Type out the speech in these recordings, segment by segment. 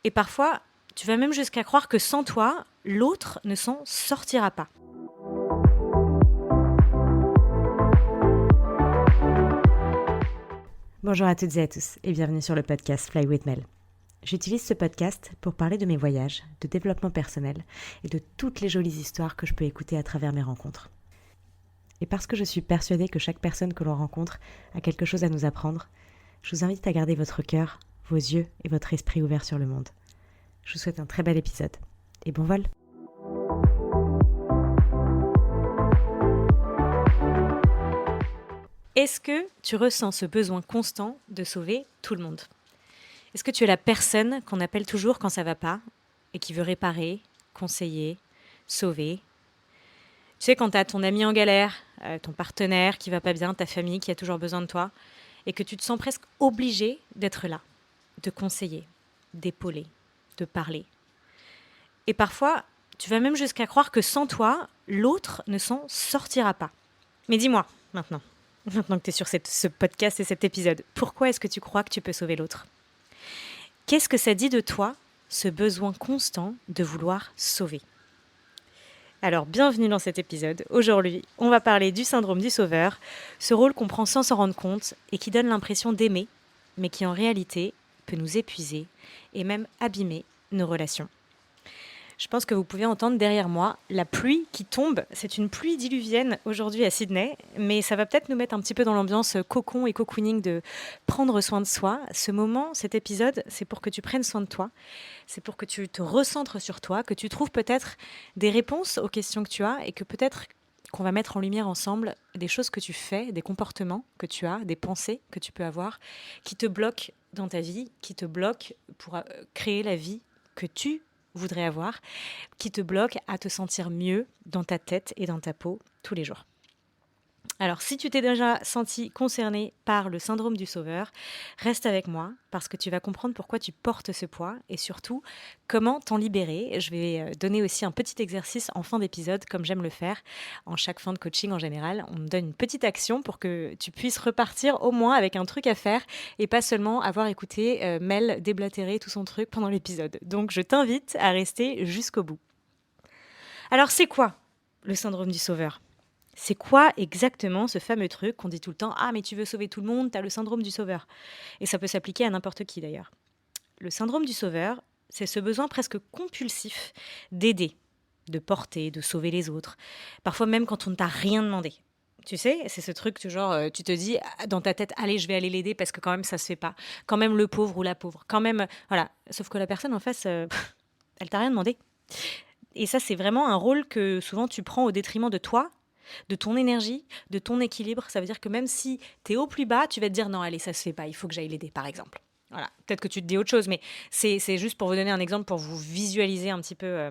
Et parfois, tu vas même jusqu'à croire que sans toi, l'autre ne s'en sortira pas. Bonjour à toutes et à tous et bienvenue sur le podcast Fly with Mel. J'utilise ce podcast pour parler de mes voyages, de développement personnel et de toutes les jolies histoires que je peux écouter à travers mes rencontres. Et parce que je suis persuadée que chaque personne que l'on rencontre a quelque chose à nous apprendre, je vous invite à garder votre cœur, vos yeux et votre esprit ouverts sur le monde. Je vous souhaite un très bel épisode et bon vol! Est-ce que tu ressens ce besoin constant de sauver tout le monde? Est-ce que tu es la personne qu'on appelle toujours quand ça va pas et qui veut réparer, conseiller, sauver? Tu sais, quand tu as ton ami en galère, ton partenaire qui va pas bien, ta famille qui a toujours besoin de toi et que tu te sens presque obligé d'être là, de conseiller, d'épauler, de parler. Et parfois, tu vas même jusqu'à croire que sans toi, l'autre ne s'en sortira pas. Mais dis-moi maintenant que tu es sur ce podcast et cet épisode, pourquoi est-ce que tu crois que tu peux sauver l'autre? Qu'est-ce que ça dit de toi, ce besoin constant de vouloir sauver? Alors, bienvenue dans cet épisode. Aujourd'hui, on va parler du syndrome du sauveur, ce rôle qu'on prend sans s'en rendre compte et qui donne l'impression d'aimer, mais qui en réalité peut nous épuiser et même abîmer nos relations. Je pense que vous pouvez entendre derrière moi la pluie qui tombe. C'est une pluie diluvienne aujourd'hui à Sydney, mais ça va peut-être nous mettre un petit peu dans l'ambiance cocon et cocooning de prendre soin de soi. Ce moment, cet épisode, c'est pour que tu prennes soin de toi. C'est pour que tu te recentres sur toi, que tu trouves peut-être des réponses aux questions que tu as et que peut-être qu'on va mettre en lumière ensemble des choses que tu fais, des comportements que tu as, des pensées que tu peux avoir qui te bloquent dans ta vie, qui te bloquent pour créer la vie que tu voudrais avoir, qui te bloque à te sentir mieux dans ta tête et dans ta peau tous les jours. Alors, si tu t'es déjà senti concerné par le syndrome du sauveur, reste avec moi parce que tu vas comprendre pourquoi tu portes ce poids et surtout comment t'en libérer. Je vais donner aussi un petit exercice en fin d'épisode, comme j'aime le faire en chaque fin de coaching en général. On me donne une petite action pour que tu puisses repartir au moins avec un truc à faire et pas seulement avoir écouté Mel déblatérer tout son truc pendant l'épisode. Donc, je t'invite à rester jusqu'au bout. Alors, c'est quoi le syndrome du sauveur ? C'est quoi exactement ce fameux truc qu'on dit tout le temps? Ah, mais tu veux sauver tout le monde, t'as le syndrome du sauveur. Et ça peut s'appliquer à n'importe qui d'ailleurs. Le syndrome du sauveur, c'est ce besoin presque compulsif d'aider, de porter, de sauver les autres. Parfois même quand on ne t'a rien demandé. Tu sais, c'est ce truc, tu te dis dans ta tête, allez, je vais aller l'aider parce que quand même ça se fait pas. Quand même le pauvre ou la pauvre. Quand même, voilà. Sauf que la personne en face, elle t'a rien demandé. Et ça, c'est vraiment un rôle que souvent tu prends au détriment de toi, de ton énergie, de ton équilibre. Ça veut dire que même si tu es au plus bas, tu vas te dire non, allez, ça se fait pas, il faut que j'aille l'aider, par exemple. Voilà. Peut-être que tu te dis autre chose, mais c'est juste pour vous donner un exemple, pour vous visualiser un petit peu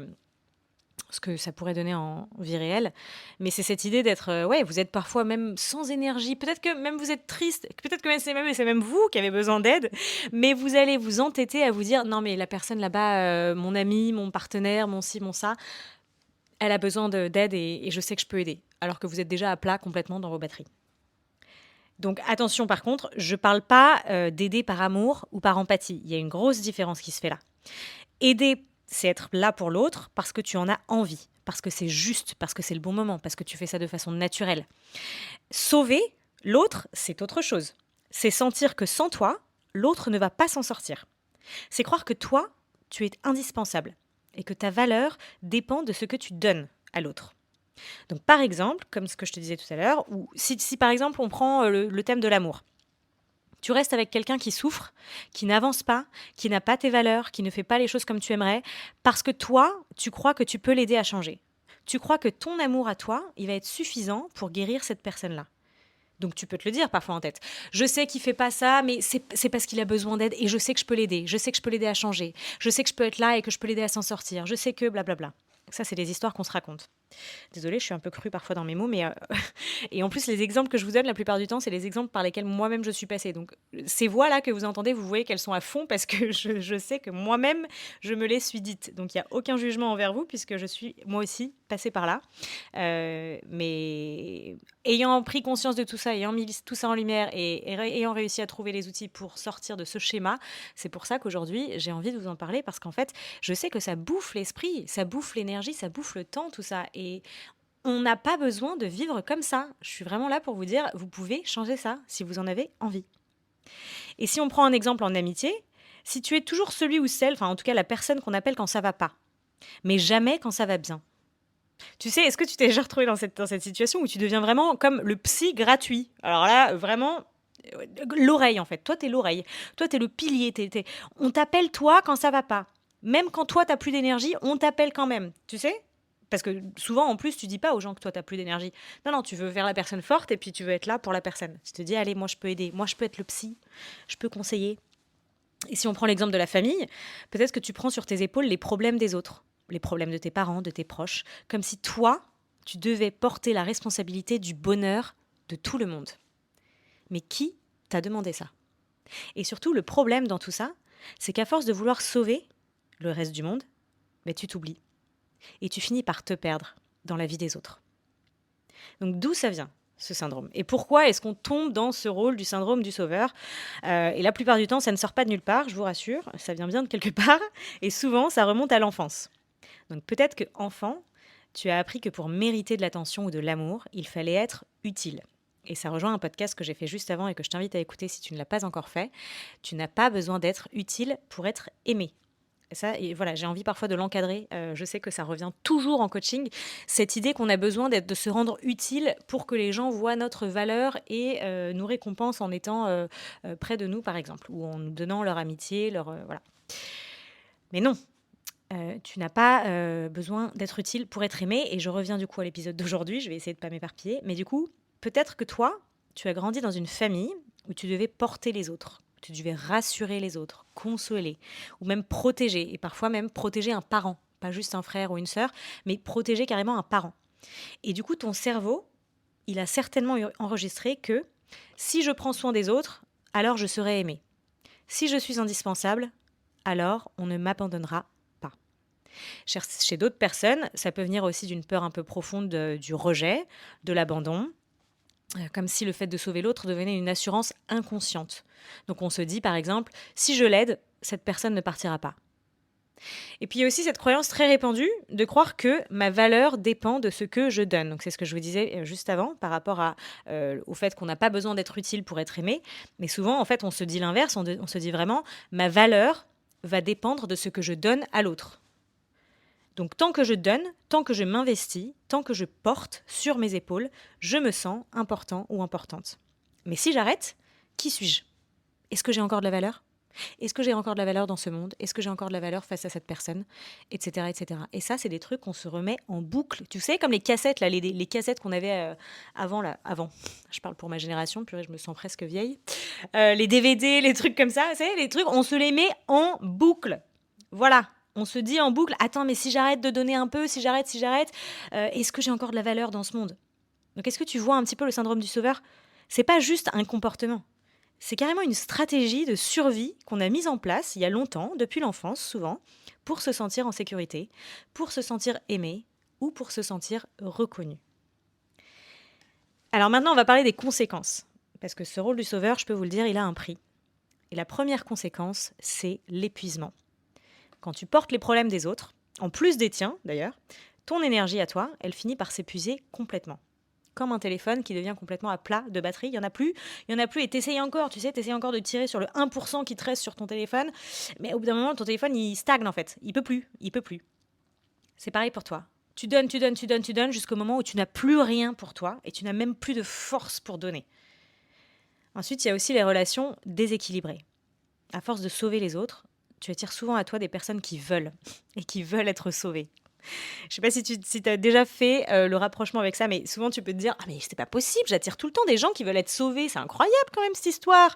ce que ça pourrait donner en vie réelle. Mais c'est cette idée d'être, ouais, vous êtes parfois même sans énergie. Peut-être que même vous êtes triste, peut-être que c'est même vous qui avez besoin d'aide, mais vous allez vous entêter à vous dire non, mais la personne là-bas, mon ami, mon partenaire, mon ci, mon ça, elle a besoin d'aide et je sais que je peux aider, alors que vous êtes déjà à plat complètement dans vos batteries. Donc attention par contre, je ne parle pas d'aider par amour ou par empathie. Il y a une grosse différence qui se fait là. Aider, c'est être là pour l'autre parce que tu en as envie, parce que c'est juste, parce que c'est le bon moment, parce que tu fais ça de façon naturelle. Sauver l'autre, c'est autre chose. C'est sentir que sans toi, l'autre ne va pas s'en sortir. C'est croire que toi, tu es indispensable et que ta valeur dépend de ce que tu donnes à l'autre. Donc par exemple, comme ce que je te disais tout à l'heure, ou si par exemple on prend le thème de l'amour, tu restes avec quelqu'un qui souffre, qui n'avance pas, qui n'a pas tes valeurs, qui ne fait pas les choses comme tu aimerais, parce que toi, tu crois que tu peux l'aider à changer. Tu crois que ton amour à toi, il va être suffisant pour guérir cette personne-là. Donc tu peux te le dire parfois en tête. Je sais qu'il fait pas ça, mais c'est parce qu'il a besoin d'aide et je sais que je peux l'aider. Je sais que je peux l'aider à changer. Je sais que je peux être là et que je peux l'aider à s'en sortir. Je sais que blablabla. Ça, c'est des histoires qu'on se raconte. Désolée, je suis un peu crue parfois dans mes mots, mais et en plus, les exemples que je vous donne, la plupart du temps, c'est les exemples par lesquels moi-même je suis passée. Donc, ces voix-là que vous entendez, vous voyez qu'elles sont à fond parce que je sais que moi-même, je me les suis dites. Donc, il y a aucun jugement envers vous puisque je suis moi aussi passée par là. Mais ayant pris conscience de tout ça, ayant mis tout ça en lumière et ayant réussi à trouver les outils pour sortir de ce schéma, c'est pour ça qu'aujourd'hui, j'ai envie de vous en parler parce qu'en fait, je sais que ça bouffe l'esprit, ça bouffe l'énergie, ça bouffe le temps, tout ça. Et on n'a pas besoin de vivre comme ça. Je suis vraiment là pour vous dire, vous pouvez changer ça si vous en avez envie. Et si on prend un exemple en amitié, si tu es toujours celui ou celle, enfin en tout cas la personne qu'on appelle quand ça va pas, mais jamais quand ça va bien. Tu sais, est-ce que tu t'es déjà retrouvé dans cette situation où tu deviens vraiment comme le psy gratuit? Alors là, vraiment, l'oreille en fait. Toi, t'es l'oreille. Toi, t'es le pilier. On t'appelle toi quand ça va pas. Même quand toi, t'as plus d'énergie, on t'appelle quand même. Tu sais? Parce que souvent, en plus, tu dis pas aux gens que toi, t'as plus d'énergie. Non, non, tu veux faire la personne forte et puis tu veux être là pour la personne. Tu te dis, allez, moi, je peux aider. Moi, je peux être le psy. Je peux conseiller. Et si on prend l'exemple de la famille, peut-être que tu prends sur tes épaules les problèmes des autres, les problèmes de tes parents, de tes proches, comme si toi, tu devais porter la responsabilité du bonheur de tout le monde. Mais qui t'a demandé ça? Et surtout, le problème dans tout ça, c'est qu'à force de vouloir sauver le reste du monde, ben, tu t'oublies. Et tu finis par te perdre dans la vie des autres. Donc d'où ça vient, ce syndrome? Et pourquoi est-ce qu'on tombe dans ce rôle du syndrome du sauveur? Et la plupart du temps, ça ne sort pas de nulle part, je vous rassure, ça vient bien de quelque part, et souvent, ça remonte à l'enfance. Donc peut-être que enfant, tu as appris que pour mériter de l'attention ou de l'amour, il fallait être utile. Et ça rejoint un podcast que j'ai fait juste avant et que je t'invite à écouter si tu ne l'as pas encore fait. Tu n'as pas besoin d'être utile pour être aimé. Et ça, et voilà, j'ai envie parfois de l'encadrer. Je sais que ça revient toujours en coaching, cette idée qu'on a besoin de se rendre utile pour que les gens voient notre valeur et nous récompensent en étant près de nous, par exemple, ou en nous donnant leur amitié, voilà. Mais non, tu n'as pas besoin d'être utile pour être aimé. Et je reviens du coup à l'épisode d'aujourd'hui, je vais essayer de ne pas m'éparpiller. Mais du coup, peut-être que toi, tu as grandi dans une famille où tu devais porter les autres. Tu devais rassurer les autres, consoler, ou même protéger, et parfois même protéger un parent, pas juste un frère ou une sœur, mais protéger carrément un parent. Et du coup, ton cerveau, il a certainement enregistré que si je prends soin des autres, alors je serai aimé. Si je suis indispensable, alors on ne m'abandonnera pas. Chez d'autres personnes, ça peut venir aussi d'une peur un peu profonde du rejet, de l'abandon, comme si le fait de sauver l'autre devenait une assurance inconsciente. Donc on se dit par exemple, si je l'aide, cette personne ne partira pas. Et puis il y a aussi cette croyance très répandue de croire que ma valeur dépend de ce que je donne. Donc c'est ce que je vous disais juste avant par rapport au fait qu'on n'a pas besoin d'être utile pour être aimé. Mais souvent, en fait, on se dit l'inverse. On se dit vraiment, ma valeur va dépendre de ce que je donne à l'autre. Donc tant que je donne, tant que je m'investis, tant que je porte sur mes épaules, je me sens important ou importante. Mais si j'arrête, qui suis-je? Est-ce que j'ai encore de la valeur? Est-ce que j'ai encore de la valeur dans ce monde? Est-ce que j'ai encore de la valeur face à cette personne? Etc. etc. Et ça, c'est des trucs qu'on se remet en boucle. Tu sais, comme les cassettes, là, les cassettes qu'on avait avant. Je parle pour ma génération, purée, je me sens presque vieille. Les DVD, les trucs comme ça, c'est les trucs, on se les met en boucle. Voilà. On se dit en boucle, attends, mais si j'arrête de donner un peu, si j'arrête, est-ce que j'ai encore de la valeur dans ce monde? Donc est-ce que tu vois un petit peu le syndrome du sauveur? C'est pas juste un comportement. C'est carrément une stratégie de survie qu'on a mise en place il y a longtemps, depuis l'enfance souvent, pour se sentir en sécurité, pour se sentir aimé ou pour se sentir reconnu. Alors maintenant, on va parler des conséquences. Parce que ce rôle du sauveur, je peux vous le dire, il a un prix. Et la première conséquence, c'est l'épuisement. Quand tu portes les problèmes des autres, en plus des tiens d'ailleurs, ton énergie à toi, elle finit par s'épuiser complètement. Comme un téléphone qui devient complètement à plat de batterie, il n'y en a plus, et t'essayes encore, tu sais, t'essayes encore de tirer sur le 1% qui te reste sur ton téléphone, mais au bout d'un moment, ton téléphone, il stagne en fait, il peut plus. C'est pareil pour toi. Tu donnes jusqu'au moment où tu n'as plus rien pour toi et tu n'as même plus de force pour donner. Ensuite, il y a aussi les relations déséquilibrées. À force de sauver les autres, tu attires souvent à toi des personnes qui veulent et qui veulent être sauvées. Je sais pas si tu as déjà fait le rapprochement avec ça, mais souvent tu peux te dire « Ah mais c'est pas possible, j'attire tout le temps des gens qui veulent être sauvés, c'est incroyable quand même cette histoire !»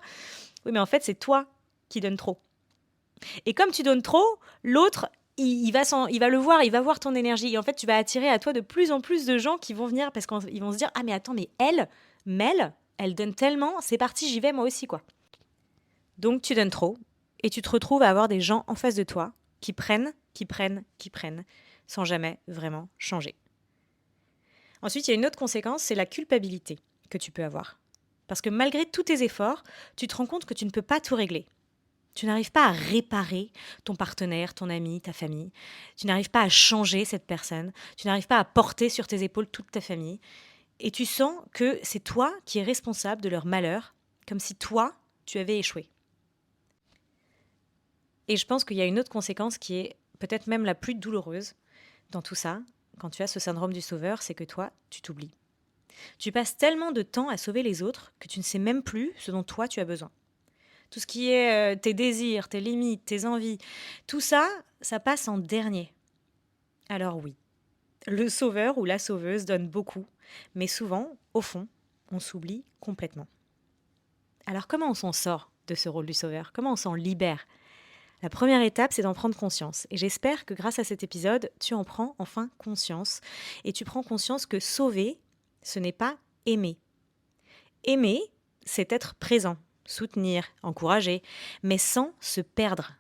Oui, mais en fait, c'est toi qui donnes trop. Et comme tu donnes trop, l'autre, il va le voir, il va voir ton énergie. Et en fait, tu vas attirer à toi de plus en plus de gens qui vont venir parce qu'ils vont se dire, ah mais attends, mais Mel, elle donne tellement, c'est parti, j'y vais moi aussi, quoi. Donc tu donnes trop et tu te retrouves à avoir des gens en face de toi qui prennent, sans jamais vraiment changer. Ensuite, il y a une autre conséquence, c'est la culpabilité que tu peux avoir. Parce que malgré tous tes efforts, tu te rends compte que tu ne peux pas tout régler. Tu n'arrives pas à réparer ton partenaire, ton ami, ta famille. Tu n'arrives pas à changer cette personne. Tu n'arrives pas à porter sur tes épaules toute ta famille. Et tu sens que c'est toi qui es responsable de leur malheur, comme si toi, tu avais échoué. Et je pense qu'il y a une autre conséquence qui est peut-être même la plus douloureuse dans tout ça, quand tu as ce syndrome du sauveur, c'est que toi, tu t'oublies. Tu passes tellement de temps à sauver les autres que tu ne sais même plus ce dont toi tu as besoin. Tout ce qui est tes désirs, tes limites, tes envies, tout ça, ça passe en dernier. Alors oui, le sauveur ou la sauveuse donne beaucoup, mais souvent, au fond, on s'oublie complètement. Alors comment on s'en sort de ce rôle du sauveur? Comment on s'en libère? La première étape, c'est d'en prendre conscience. Et j'espère que grâce à cet épisode, tu en prends enfin conscience. Et tu prends conscience que sauver, ce n'est pas aimer. Aimer, c'est être présent, soutenir, encourager, mais sans se perdre.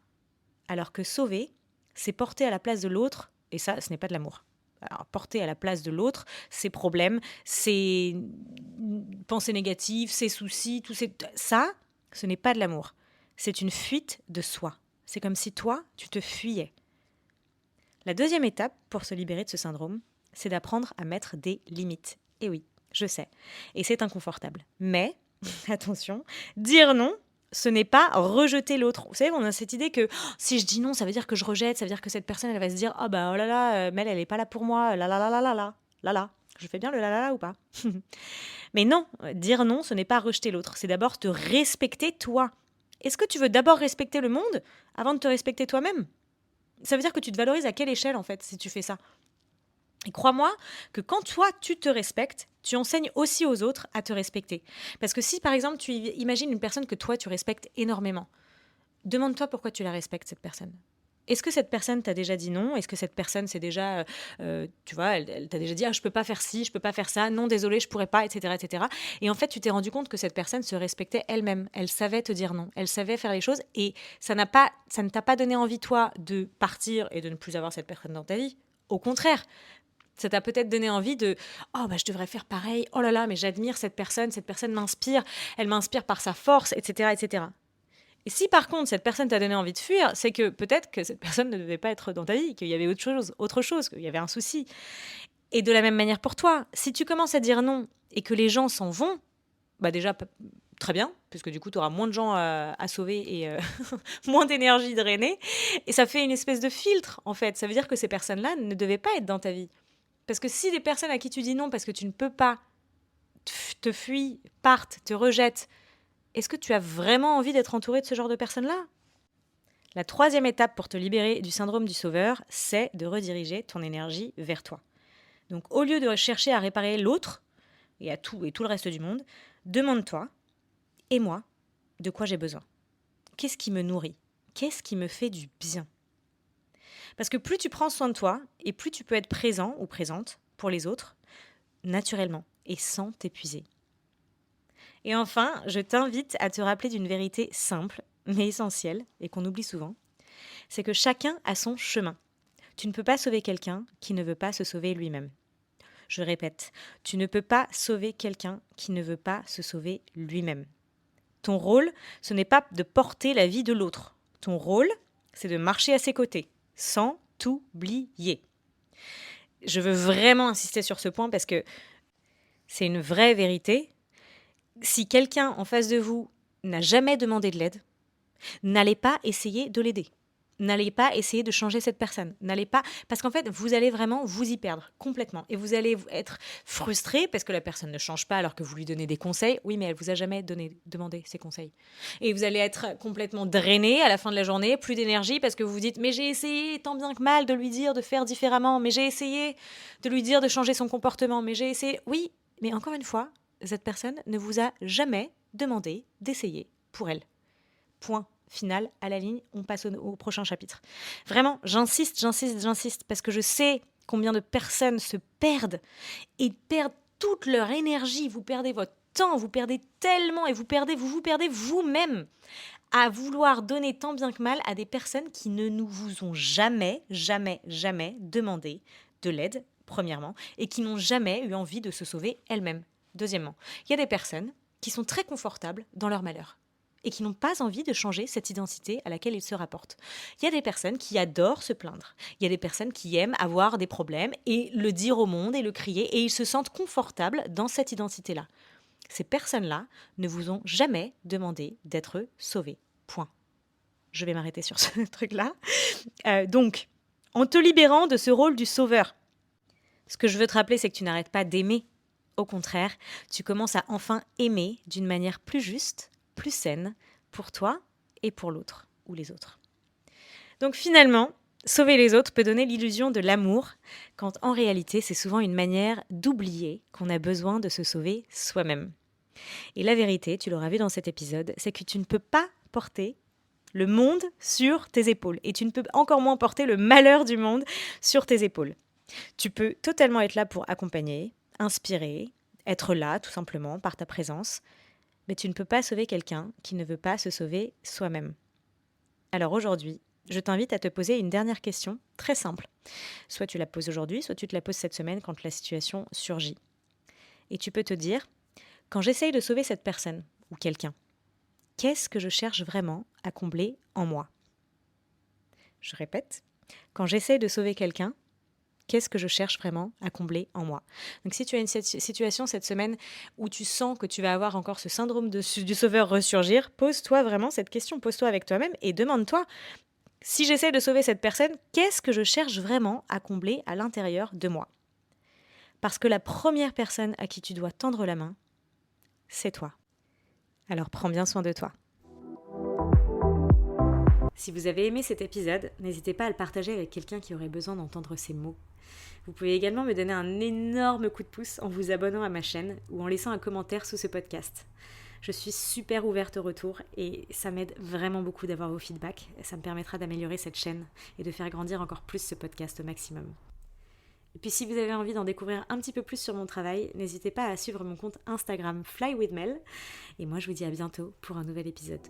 Alors que sauver, c'est porter à la place de l'autre, et ça, ce n'est pas de l'amour. Alors, porter à la place de l'autre ses problèmes, ses pensées négatives, ses soucis, ça, ce n'est pas de l'amour. C'est une fuite de soi. C'est comme si toi, tu te fuyais. La deuxième étape pour se libérer de ce syndrome, c'est d'apprendre à mettre des limites. Et oui, je sais. Et c'est inconfortable. Mais, attention, dire non, ce n'est pas rejeter l'autre. Vous savez, on a cette idée que si je dis non, ça veut dire que je rejette, ça veut dire que cette personne, elle va se dire « Ah bah oh là là, Mel, elle n'est pas là pour moi, là là là là là là, là là. » Je fais bien le là là là ou pas? Mais non, dire non, ce n'est pas rejeter l'autre. C'est d'abord te respecter toi. Est-ce que tu veux d'abord respecter le monde avant de te respecter toi-même? Ça veut dire que tu te valorises à quelle échelle, en fait, si tu fais ça? Et crois-moi que quand toi, tu te respectes, tu enseignes aussi aux autres à te respecter. Parce que si, par exemple, tu imagines une personne que toi, tu respectes énormément, demande-toi pourquoi tu la respectes, cette personne. Est-ce que cette personne t'a déjà dit non? Est-ce que cette personne, c'est déjà, tu vois, elle t'a déjà dit, ah, je peux pas faire ci, je peux pas faire ça, non, désolé, je pourrais pas, etc., etc. Et en fait, tu t'es rendu compte que cette personne se respectait elle-même. Elle savait te dire non, elle savait faire les choses, et ça ne t'a pas donné envie, toi, de partir et de ne plus avoir cette personne dans ta vie. Au contraire, ça t'a peut-être donné envie de oh bah je devrais faire pareil, oh là là, mais j'admire cette personne m'inspire, elle m'inspire par sa force, etc., etc. Et si par contre cette personne t'a donné envie de fuir, c'est que peut-être que cette personne ne devait pas être dans ta vie, qu'il y avait autre chose, qu'il y avait un souci. Et de la même manière pour toi, si tu commences à dire non et que les gens s'en vont, bah déjà très bien, puisque du coup tu auras moins de gens à sauver et moins d'énergie drainée. Et ça fait une espèce de filtre en fait. Ça veut dire que ces personnes-là ne devaient pas être dans ta vie. Parce que si des personnes à qui tu dis non parce que tu ne peux pas te fuient, partent, te rejettent, est-ce que tu as vraiment envie d'être entouré de ce genre de personnes-là? La troisième étape pour te libérer du syndrome du sauveur, c'est de rediriger ton énergie vers toi. Donc au lieu de chercher à réparer l'autre et tout le reste du monde, demande-toi, et moi, de quoi j'ai besoin? Qu'est-ce qui me nourrit? Qu'est-ce qui me fait du bien? Parce que plus tu prends soin de toi et plus tu peux être présent ou présente pour les autres, naturellement et sans t'épuiser. Et enfin, je t'invite à te rappeler d'une vérité simple, mais essentielle, et qu'on oublie souvent, c'est que chacun a son chemin. Tu ne peux pas sauver quelqu'un qui ne veut pas se sauver lui-même. Je répète, tu ne peux pas sauver quelqu'un qui ne veut pas se sauver lui-même. Ton rôle, ce n'est pas de porter la vie de l'autre. Ton rôle, c'est de marcher à ses côtés, sans t'oublier. Je veux vraiment insister sur ce point parce que c'est une vraie vérité. Si quelqu'un en face de vous n'a jamais demandé de l'aide, n'allez pas essayer de l'aider. N'allez pas essayer de changer cette personne. N'allez pas, parce qu'en fait, vous allez vraiment vous y perdre complètement. Et vous allez être frustré parce que la personne ne change pas alors que vous lui donnez des conseils. Oui, mais elle vous a jamais demandé ces conseils. Et vous allez être complètement drainé à la fin de la journée, plus d'énergie parce que vous vous dites, mais j'ai essayé tant bien que mal de lui dire de faire différemment, mais j'ai essayé de lui dire de changer son comportement, mais j'ai essayé. Oui, mais encore une fois, cette personne ne vous a jamais demandé d'essayer pour elle. Point. final, à la ligne, on passe au prochain chapitre. Vraiment, j'insiste, parce que je sais combien de personnes se perdent et perdent toute leur énergie. Vous perdez votre temps, vous perdez tellement et vous vous perdez vous-même à vouloir donner tant bien que mal à des personnes qui ne nous vous ont jamais demandé de l'aide, premièrement, et qui n'ont jamais eu envie de se sauver elles-mêmes, deuxièmement. Il y a des personnes qui sont très confortables dans leur malheur et qui n'ont pas envie de changer cette identité à laquelle ils se rapportent. Il y a des personnes qui adorent se plaindre. Il y a des personnes qui aiment avoir des problèmes et le dire au monde et le crier, et ils se sentent confortables dans cette identité-là. Ces personnes-là ne vous ont jamais demandé d'être sauvées. Point. Je vais m'arrêter sur ce truc-là. Donc, en te libérant de ce rôle du sauveur, ce que je veux te rappeler, c'est que tu n'arrêtes pas d'aimer. Au contraire, tu commences à enfin aimer d'une manière plus juste, plus saine, pour toi et pour l'autre ou les autres. Donc finalement, sauver les autres peut donner l'illusion de l'amour, quand en réalité, c'est souvent une manière d'oublier qu'on a besoin de se sauver soi-même. Et la vérité, tu l'auras vu dans cet épisode, c'est que tu ne peux pas porter le monde sur tes épaules. Et tu ne peux encore moins porter le malheur du monde sur tes épaules. Tu peux totalement être là pour accompagner, inspirer, être là tout simplement par ta présence, mais tu ne peux pas sauver quelqu'un qui ne veut pas se sauver soi-même. Alors aujourd'hui, je t'invite à te poser une dernière question très simple. Soit tu la poses aujourd'hui, soit tu te la poses cette semaine quand la situation surgit. Et tu peux te dire, quand j'essaye de sauver cette personne ou quelqu'un, qu'est-ce que je cherche vraiment à combler en moi ? Je répète, quand j'essaye de sauver quelqu'un, qu'est-ce que je cherche vraiment à combler en moi ? Donc si tu as une situation cette semaine où tu sens que tu vas avoir encore ce syndrome du sauveur ressurgir, pose-toi vraiment cette question, pose-toi avec toi-même et demande-toi, si j'essaie de sauver cette personne, qu'est-ce que je cherche vraiment à combler à l'intérieur de moi ? Parce que la première personne à qui tu dois tendre la main, c'est toi. Alors prends bien soin de toi. Si vous avez aimé cet épisode, n'hésitez pas à le partager avec quelqu'un qui aurait besoin d'entendre ces mots. Vous pouvez également me donner un énorme coup de pouce en vous abonnant à ma chaîne ou en laissant un commentaire sous ce podcast. Je suis super ouverte au retour et ça m'aide vraiment beaucoup d'avoir vos feedbacks. Ça me permettra d'améliorer cette chaîne et de faire grandir encore plus ce podcast au maximum. Et puis si vous avez envie d'en découvrir un petit peu plus sur mon travail, n'hésitez pas à suivre mon compte Instagram Fly with Mel. Et moi je vous dis à bientôt pour un nouvel épisode.